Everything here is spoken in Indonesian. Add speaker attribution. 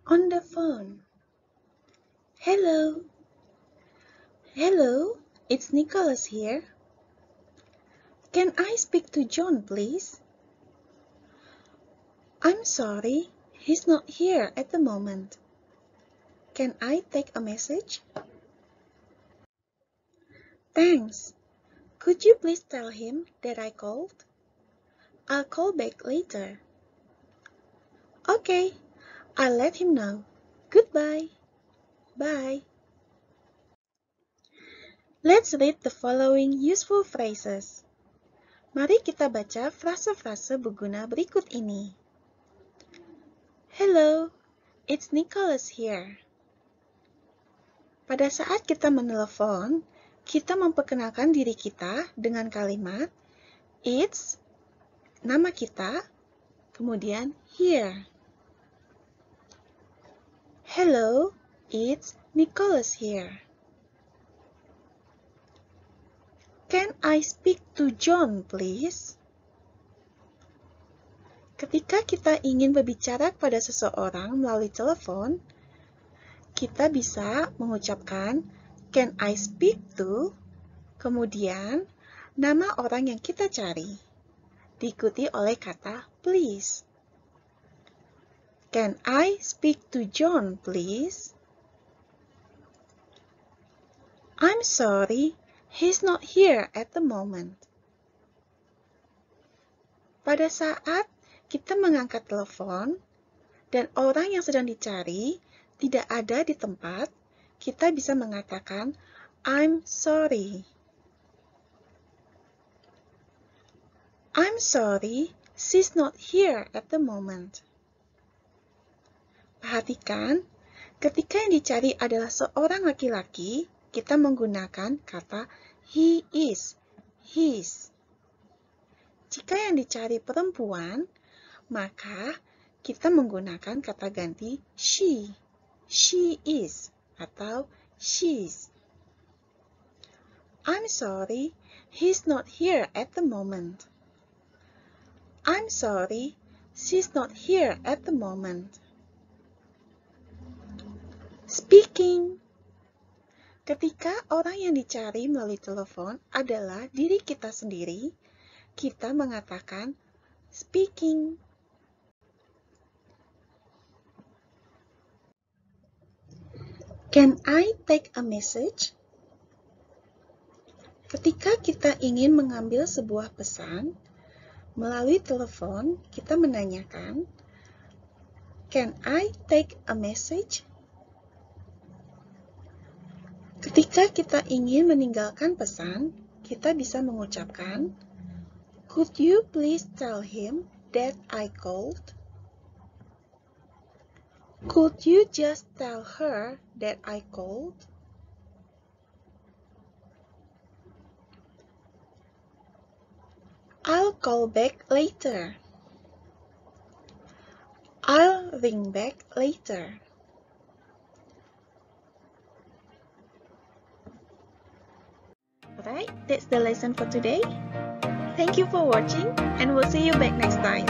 Speaker 1: On the phone. Hello. Hello, it's Nicholas here. Can I speak to John, please? I'm sorry, he's not here at the moment. Can I take a message? Thanks. Could you please tell him that I called? I'll call back later. Okay, I'll let him know. Goodbye. Bye. Let's read the following useful phrases. Mari kita baca frase-frase berguna berikut ini. Hello, it's Nicholas here. Pada saat kita menelepon, kita memperkenalkan diri kita dengan kalimat it's, nama kita, kemudian here. Hello, it's Nicholas here. Can I speak to John, please? Ketika kita ingin berbicara kepada seseorang melalui telepon, kita bisa mengucapkan can I speak to, kemudian nama orang yang kita cari, diikuti oleh kata please. Can I speak to John, please? I'm sorry, he's not here at the moment. Pada saat kita mengangkat telepon dan orang yang sedang dicari tidak ada di tempat, kita bisa mengatakan I'm sorry. I'm sorry, she's not here at the moment. Perhatikan, ketika yang dicari adalah seorang laki-laki, kita menggunakan kata he is, his. Jika yang dicari perempuan, maka kita menggunakan kata ganti she is, atau she's. I'm sorry, he's not here at the moment. I'm sorry, she's not here at the moment. Speaking. Ketika orang yang dicari melalui telepon adalah diri kita sendiri, kita mengatakan speaking. Can I take a message? Ketika kita ingin mengambil sebuah pesan melalui telepon, kita menanyakan, can I take a message? Ketika kita ingin meninggalkan pesan, kita bisa mengucapkan, could you please tell him that I called? Could you just tell her that I called? I'll call back later. I'll ring back later. Alright, that's the lesson for today. Thank you for watching and we'll see you back next time.